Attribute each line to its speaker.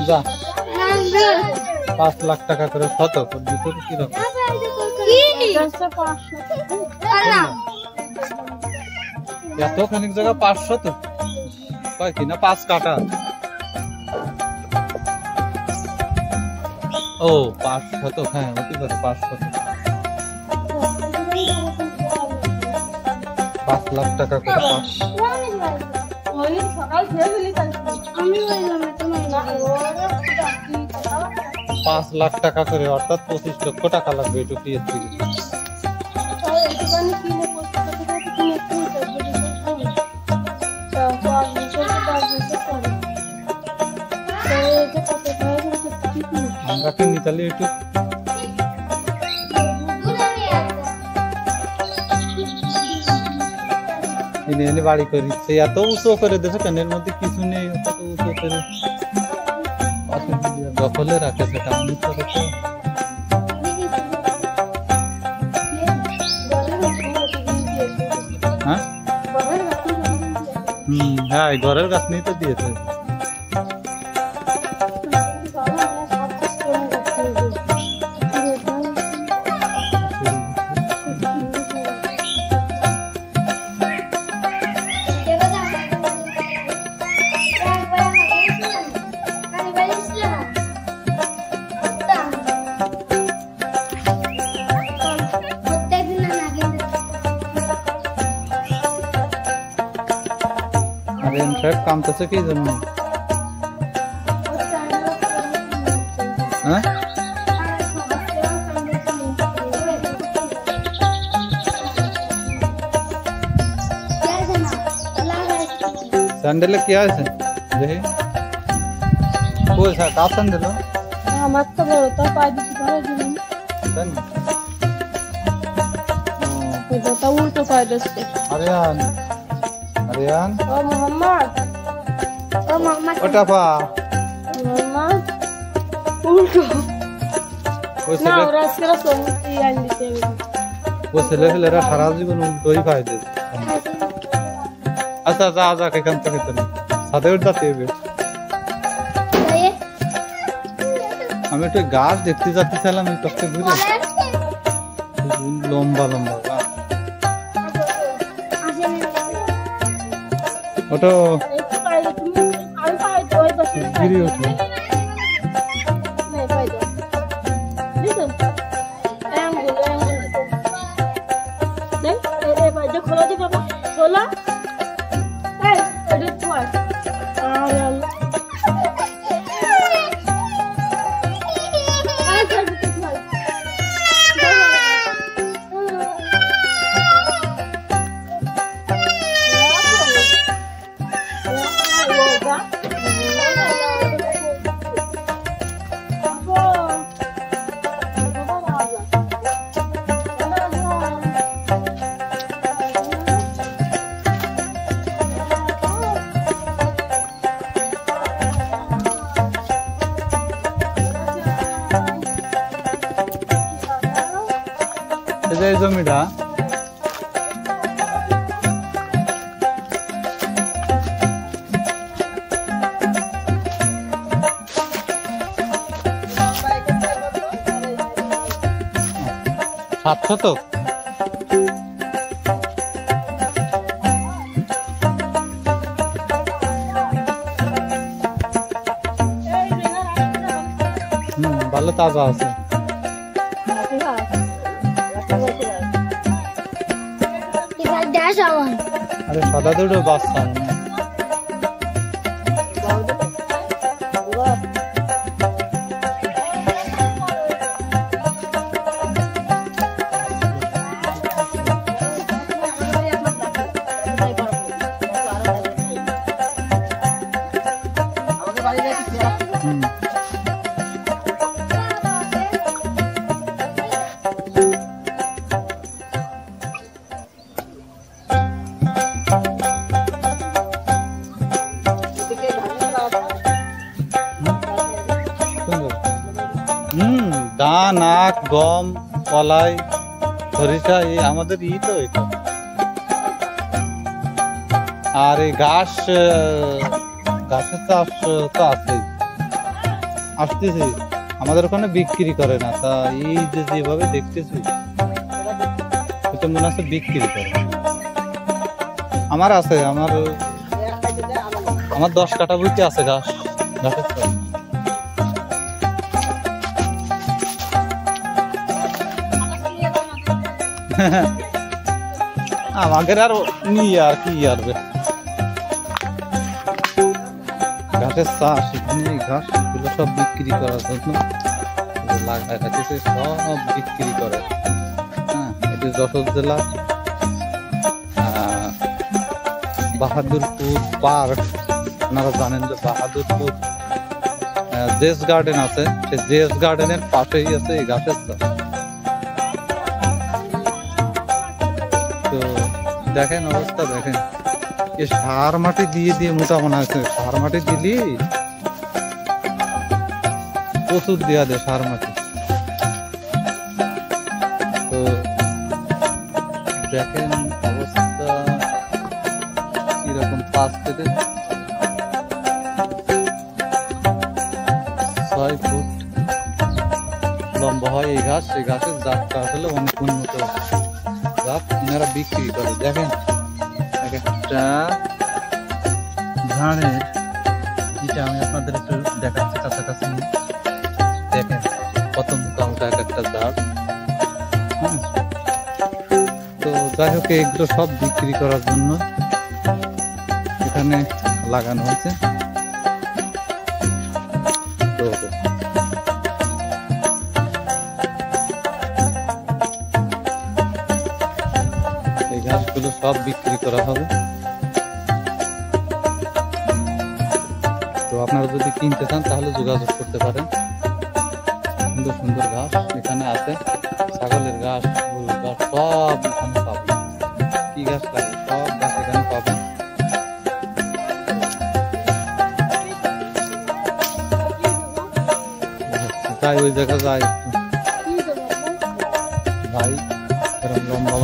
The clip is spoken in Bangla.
Speaker 1: যা 5 লাখ টাকা করে কত দিতে কি রকম এত খানিক জায়গা 500 তো কয় কি না 5 কাটা ও 500 তো হ্যাঁ হতে পারে 500 5 লাখ টাকা করে 5 লাখ টাকা করে অর্থাৎ 25 লক্ষ টাকা লাগবে একটু পিএসসি আমরা কি নিতালি একটু এনে বাড়ি করিচ্ছে এত উঁচু করে দেবে কেন এর মধ্যে কিছু নেই এত উঁচু করে দখলে রাখে সেটা আমি হ্যাঁ হ্যাঁ ঘরের গাছ নিয়ে তো দিয়েছে काम तसं काही जण सैंडल क्या है कोई सा का सैंडल
Speaker 2: मस्त बोलतो पाहिजे तो उलटो पाहिजे असते
Speaker 1: अरियान
Speaker 2: ओ मोहम्मद
Speaker 1: ओटापा
Speaker 2: मोहम्मद उलटो ना रसकरा सोमती आली ते
Speaker 1: वो सेलेफेलेरा सारा जीवन उलटोई पाहिजे अच्छा जा जा काही काम तर घेतो साधे उठ जाते আমি একটু গাছ দেখতে যাচ্ছিলাম এই পক্ষে ঘুরে লম্বা লম্বা ওটা গিরি ওঠে জমিটা সাতশো তো ভালো তাজা আছে अरे सदा दुडो बास्ता ধান আখ গম কলাই সরিষা এই আমাদের ই তো এটা আর এই ঘাস গাছের চাষ তো আছেই, আসতেছি। আমাদের ওখানে বিক্রি করে না, তা এই যে যেভাবে দেখতেছি এটা মনে হচ্ছে বিক্রি করে। আমার আছে, আমার 10 কাঠা বইতে আছে গাছের চাষ। আমাদের আর নিয়ে আর কি আরবে ঘাসের চাষ, এখানে ঘাস গুলো সব বিক্রি করার জন্য লাগায় রাখছে, সব বিক্রি করে। হ্যাঁ, এটি যশোর জেলা বাহাদুরপুর পার্ক। আপনারা জানেন যে বাহাদুরপুর জেস গার্ডেন আছে, সেই জেস গার্ডেনের পাশেই আছে এই ঘাসের চাষ। তো দেখেন অবস্থা, দেখেন এই সার মাটি দিয়ে দিয়ে মোটা মনে হচ্ছে। সার মাটি দিলি প্রচুর দেওয়া দেয় সার মাটি। তো দেখেন অবস্থা কিরকম। 5 থেকে 6 ফুট লম্বা হয় এই ঘাস। এই ঘাসের জাতটা আসলে অনেক উন্নত জাত, এনারা বিক্রি করে। দেখেন একটা ঝাড়ের, যেটা আমি আপনাদের একটু দেখাচ্ছি কাছাকাছি। দেখেন কত মোটা মোটা এক একটা ঝাড়। তো যাই হোক, এগুলো সব বিক্রি করার জন্য এখানে লাগানো হয়েছে। তো এই ঘাসগুলো সব বিক্রি করা হবে। তো আপনারা যদি কিনতে চান তাহলে যোগাযোগ করতে পারেন। সুন্দর সুন্দর ঘাস এখানে আছে, ছাগলের ঘাস, গরুর ঘাস সব এখানে পাবেন। কি ঘাস লাগে সব ঘাস এখানে পাবেন। যাই ওই জায়গা যাই একটু, ভাই এরকম লম্বা